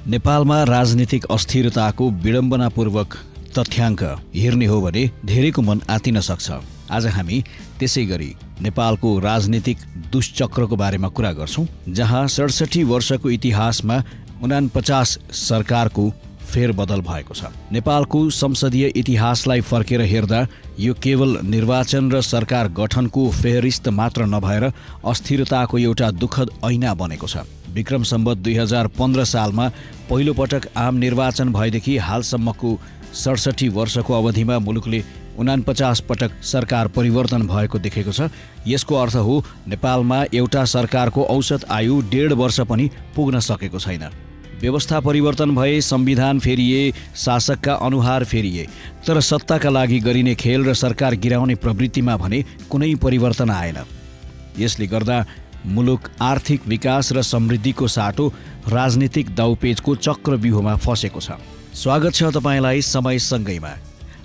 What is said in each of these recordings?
नेपालमा राजनीतिक अस्थिरताको विडम्बनापूर्वक तथ्याङ्क हेर्ने हो भने धेरैको मन आतिन सक्छ। आज हामी त्यसै गरी नेपालको राजनीतिक दुष्चक्रको बारेमा कुरा गर्छौं, जहाँ 67 वर्षको इतिहासमा 49 सरकारको फेरबदल भएको छ। नेपालको संसदीय इतिहासलाई फर्केर हेर्दा यो केवल निर्वाचन र सरकार गठनको फेहरिस्त मात्र नभएर अस्थिरताको एउटा दुःखद ऐना बनेको छ। विक्रम सम्वत 2015 सालमा पहिलो पटक आम निर्वाचन भएदेखि हालसम्मको 67 वर्षको अवधिमा मुलुकले 49 पटक सरकार परिवर्तन भएको देखेको छ। यसको अर्थ हो नेपालमा एउटा सरकारको औसत आयु 1.5 वर्ष पनि पुग्न सकेको छैन। व्यवस्था परिवर्तन भए, संविधान फेरिए, शासकका अनुहार फेरिए, तर सत्ताका लागि गरिने खेल र सरकार गिराउने प्रवृत्तिमा भने कुनै परिवर्तन आएन। यसले गर्दा मुलुक आर्थिक विकास र समृद्धिको साटो राजनीतिक दाउपेचको चक्रव्यूहमा फसेको छ। स्वागत छ तपाईलाई समयसँगैमा।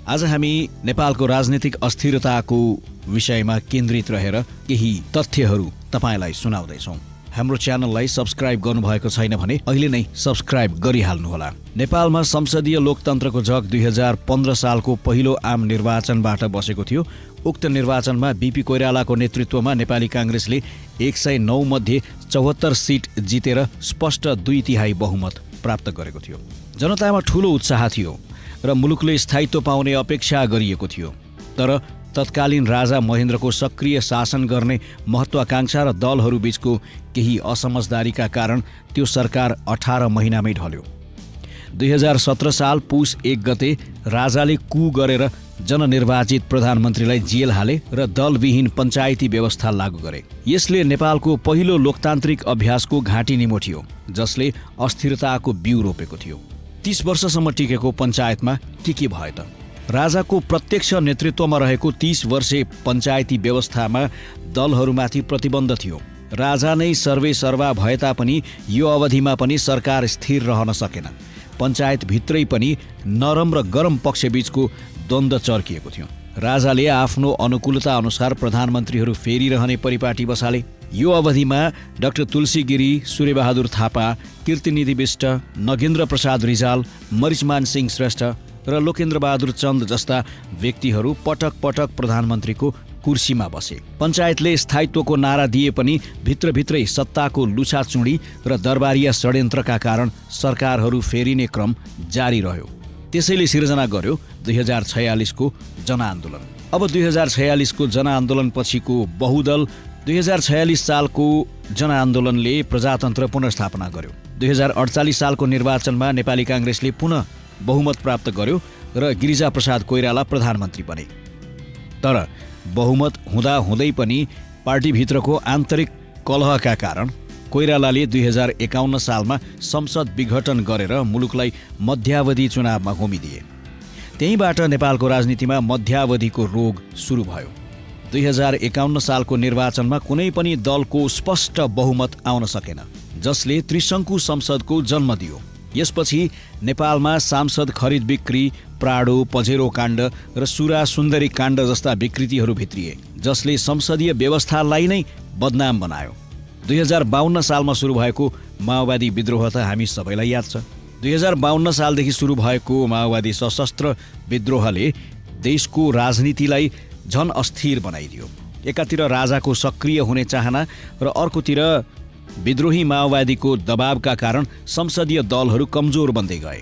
आज हामी नेपालको राजनीतिक अस्थिरताको विषयमा केन्द्रित रहेर केही तथ्यहरू तपाईलाई सुनाउँदैछौँ। हाम्रो च्यानललाई सब्स्क्राइब गर्नुभएको छैन भने अहिले नै सब्स्क्राइब गरिहाल्नुहोला। नेपालमा संसदीय लोकतन्त्रको जग 2015 सालको पहिलो आम निर्वाचनबाट बसेको थियो। उक्त निर्वाचनमा बीपी कोइरालाको नेतृत्वमा नेपाली काङ्ग्रेसले 109 मध्ये 74 सिट जितेर स्पष्ट 2/3 बहुमत प्राप्त गरेको थियो। जनतामा ठूलो उत्साह थियो र मुलुकले स्थायित्व पाउने अपेक्षा गरिएको थियो। तर तत्कालीन राजा महेन्द्रको सक्रिय शासन गर्ने महत्वाकांक्षा र दलहरू बीचको केही असमझदारीका कारण त्यो सरकार 18 महिनामै ढल्यो। 2017 साल पुस 1 गते राजाले कू गरेर जननिर्वाचित प्रधानमन्त्रीलाई जेल हाले र दलविहीन पञ्चायती व्यवस्था लागू गरे। यसले नेपालको पहिलो लोकतान्त्रिक अभ्यासको घाँटी निमोठियो, जसले अस्थिरताको बिउ रोपेको थियो। 30 वर्षसम्म टिकेको पञ्चायतमा के भयो त? राजाको प्रत्यक्ष नेतृत्वमा रहेको 30 वर्षे पञ्चायती व्यवस्थामा दलहरूमाथि प्रतिबन्ध थियो। राजा नै सर्वेसर्वा भए तापनि यो अवधिमा पनि सरकार स्थिर रहन सकेन। पञ्चायतभित्रै पनि नरम र गरम पक्षबीचको द्वन्द्व चर्किएको थियो। राजाले आफ्नो अनुकूलता अनुसार प्रधानमन्त्रीहरू फेरिरहने परिपाटी बसाले। यो अवधिमा डाक्टर तुलसी गिरी, सूर्यबहादुर थापा, कीर्तिनिधि बिष्ट, नगेन्द्र प्रसाद रिजाल, मरिचमान सिंह श्रेष्ठ र लोकेन्द्र बहादुर चन्द जस्ता व्यक्तिहरू पटक पटक प्रधानमन्त्रीको कुर्सीमा बसे। पञ्चायतले स्थायित्वको नारा दिए पनि भित्रभित्रै सत्ताको लुछाचुँडी र दरबारिया षड्यन्त्रका कारण सरकारहरू फेरिने क्रम जारी रह्यो। त्यसैले सिर्जना गर्यो 2046 को जनआन्दोलन। अब 2046 को जनआन्दोलन पछिको बहुदल 2046 सालको जनआन्दोलनले प्रजातन्त्र पुनर्स्थापना गर्यो। 2048 सालको निर्वाचनमा नेपाली काङ्ग्रेसले पुनः बहुमत प्राप्त गर्यो र गिरिजाप्रसाद कोइराला प्रधानमन्त्री बने। तर बहुमत हुँदा हुँदै पनि पार्टीभित्रको आन्तरिक कलहका कारण कोइरालाले 2051 सालमा संसद विघटन गरेर मुलुकलाई मध्यावधि चुनावमा घोमिदिए। त्यहीबाट नेपालको राजनीतिमा मध्यावधिको रोग सुरु भयो। 2051 सालको निर्वाचनमा कुनै पनि दलको स्पष्ट बहुमत आउन सकेन, जसले त्रिशङ्कु संसदको जन्म दियो। यसपछि नेपालमा सांसद खरिद बिक्री, प्राडो, पजेरो काण्ड र सुरा सुन्दरी काण्ड जस्ता विकृतिहरू भित्रिए, जसले संसदीय व्यवस्थालाई नै बदनाम बनायो। 2052 सालमा सुरु भएको माओवादी विद्रोह त हामी सबैलाई याद छ। 2052 सालदेखि सुरु भएको माओवादी सशस्त्र विद्रोहले देशको राजनीतिलाई झन अस्थिर बनाइदियो। एकातिर राजाको सक्रिय हुने चाहना र अर्कोतिर विद्रोही माओवादीको दबावका कारण संसदीय दलहरू कमजोर बन्दै गए।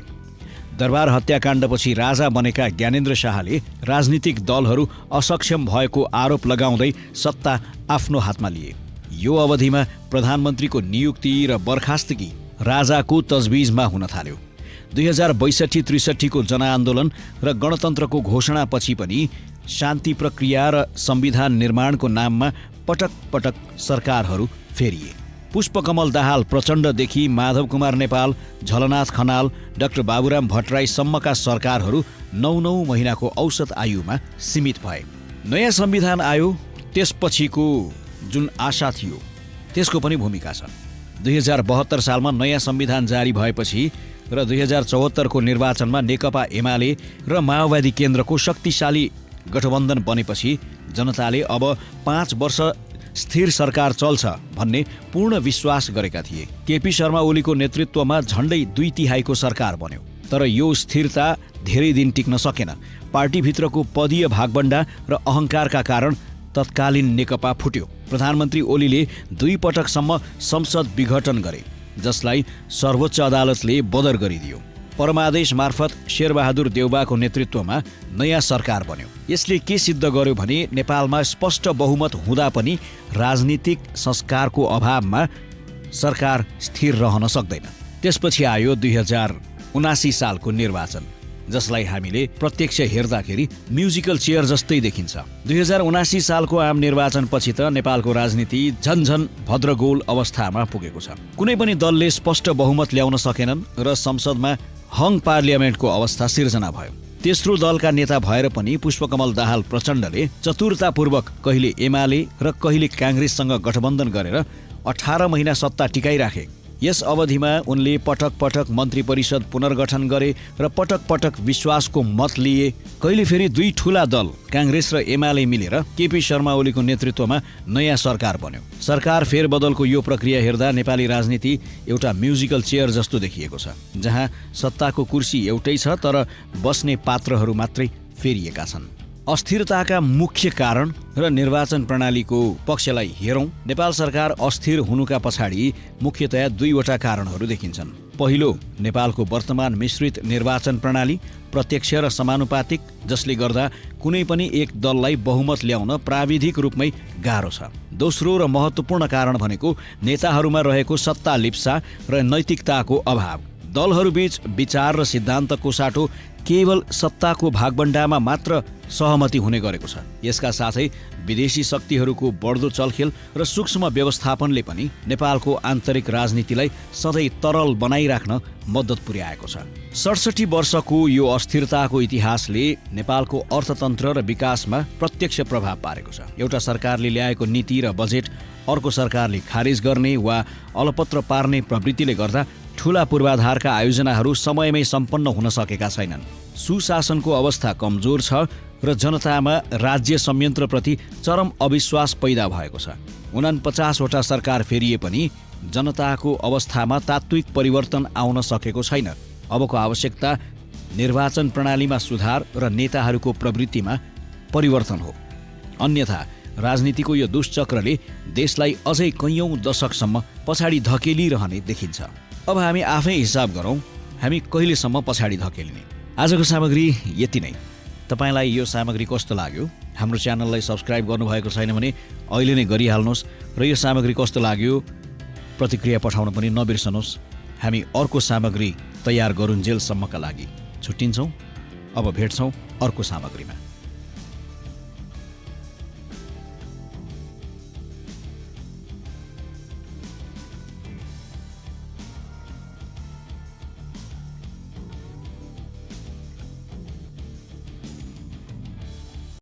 दरबार हत्याकाण्डपछि राजा बनेका ज्ञानेन्द्र शाहले राजनीतिक दलहरू असक्षम भएको आरोप लगाउँदै सत्ता आफ्नो हातमा लिए। यो अवधिमा प्रधानमन्त्रीको नियुक्ति र बर्खास्तगी राजाको तजविजमा हुन थाल्यो। 2062-63 को जनआन्दोलन र गणतन्त्रको घोषणापछि पनि शान्ति प्रक्रिया र संविधान निर्माणको नाममा पटक पटक सरकारहरू फेरिए। पुष्पकमल दाहाल प्रचण्डदेखि माधव कुमार नेपाल, झलनाथ खनाल, डाक्टर बाबुराम भट्टराईसम्मका सरकारहरू 9 महिनाको औसत आयुमा सीमित भए। नयाँ संविधान आयो, त्यसपछिको जुन आशा थियो त्यसको पनि भूमिका छ। 2072 सालमा नयाँ संविधान जारी भएपछि र 2074 को निर्वाचनमा नेकपा एमाले र माओवादी केन्द्रको शक्तिशाली गठबन्धन बनेपछि जनताले अब 5 वर्ष स्थिर सरकार चल्छ भन्ने पूर्ण विश्वास गरेका थिए। केपी शर्मा ओलीको नेतृत्वमा झण्डै 2/3 सरकार बन्यो, तर यो स्थिरता धेरै दिन टिक्न सकेन। पार्टीभित्रको पदीय भागबण्डा र अहङ्कारका कारण तत्कालीन नेकपा फुट्यो। प्रधानमन्त्री ओलीले 2 पटकसम्म संसद विघटन गरे, जसलाई सर्वोच्च अदालतले बदर गरिदियो। परमादेश मार्फत शेरबहादुर देउबाको नेतृत्वमा नयाँ सरकार बन्यो। यसले के सिद्ध गर्यो भने नेपालमा स्पष्ट बहुमत हुँदा पनि राजनीतिक संस्कारको अभावमा सरकार स्थिर रहन सक्दैन। त्यसपछि आयो 2079 सालको निर्वाचन, जसलाई हामीले प्रत्यक्ष हेर्दाखेरि म्युजिकल चेयर जस्तै देखिन्छ। 2079 सालको आम निर्वाचनपछि त नेपालको राजनीति झन्झन भद्रगोल अवस्थामा पुगेको छ। कुनै पनि दलले स्पष्ट बहुमत ल्याउन सकेनन् र संसदमा हङ पार्लियामेन्टको अवस्था सिर्जना भयो। तेस्रो दलका नेता भएर पनि पुष्पकमल दाहाल प्रचण्डले चतुरतापूर्वक कहिले एमाले र कहिले काङ्ग्रेससँग गठबन्धन गरेर 18 महिना सत्ता टिकाइराखे। यस अवधिमा उनले पटक पटक मन्त्री परिषद पुनर्गठन गरे र पटक पटक विश्वासको मत लिए। कहिले फेरि 2 ठूला दल काङ्ग्रेस र एमाले मिलेर केपी शर्मा ओलीको नेतृत्वमा नयाँ सरकार बन्यो। सरकार फेरबदलको यो प्रक्रिया हेर्दा नेपाली राजनीति एउटा म्युजिकल चेयर जस्तो देखिएको छ, जहाँ सत्ताको कुर्सी एउटै छ तर बस्ने पात्रहरू मात्रै फेरिएका छन्। अस्थिरताका मुख्य कारण र निर्वाचन प्रणालीको पक्षलाई हेरौँ। नेपाल सरकार अस्थिर हुनुका पछाडि मुख्यतया 2वटा कारणहरू देखिन्छन्। पहिलो, नेपालको वर्तमान मिश्रित निर्वाचन प्रणाली प्रत्यक्ष र समानुपातिक, जसले गर्दा कुनै पनि एक दललाई बहुमत ल्याउन प्राविधिक रूपमै गाह्रो छ। दोस्रो र महत्त्वपूर्ण कारण भनेको नेताहरूमा रहेको सत्ता लिप्सा र नैतिकताको अभाव। दलहरूबीच विचार र सिद्धान्तको साटो केवल सत्ताको भागबण्डामा मात्र सहमति हुने गरेको छ। यसका साथै विदेशी शक्तिहरूको बढ्दो चलखेल र सूक्ष्म व्यवस्थापनले पनि नेपालको आन्तरिक राजनीतिलाई सधैँ तरल बनाइराख्न मद्दत पुर्याएको छ। 67 वर्षको यो अस्थिरताको इतिहासले नेपालको अर्थतन्त्र र विकासमा प्रत्यक्ष प्रभाव पारेको छ। एउटा सरकारले ल्याएको नीति र बजेट अर्को सरकारले खारिज गर्ने वा अलपत्र पार्ने प्रवृत्तिले गर्दा ठूला पूर्वाधारका आयोजनाहरू समयमै सम्पन्न हुन सकेका छैनन्। सुशासनको अवस्था कमजोर छ र जनतामा राज्य संयन्त्रप्रति चरम अविश्वास पैदा भएको छ। 49 वटा सरकार फेरिए पनि जनताको अवस्थामा तात्विक परिवर्तन आउन सकेको छैन। अबको आवश्यकता निर्वाचन प्रणालीमा सुधार र नेताहरूको प्रवृत्तिमा परिवर्तन हो। अन्यथा राजनीतिको यो दुष्चक्रले देशलाई अझै कैयौं दशकसम्म पछाडि धकेलिरहने देखिन्छ। अब हामी आफै हिसाब गरौँ, हामी कहिलेसम्म पछाडि धकेलिने। आजको सामग्री यति नै। तपाईलाई यो सामग्री कस्तो लाग्यो? हाम्रो च्यानललाई सब्स्क्राइब गर्नुभएको छैन भने अहिले नै गरिहाल्नुहोस् र यो सामग्री कस्तो लाग्यो प्रतिक्रिया पठाउन पनि नबिर्सनुहोस्। हामी अर्को सामग्री तयार गरुन्जेलसम्मका लागि छुट्टिन्छौँ। अब भेट्छौँ अर्को सामग्रीमा।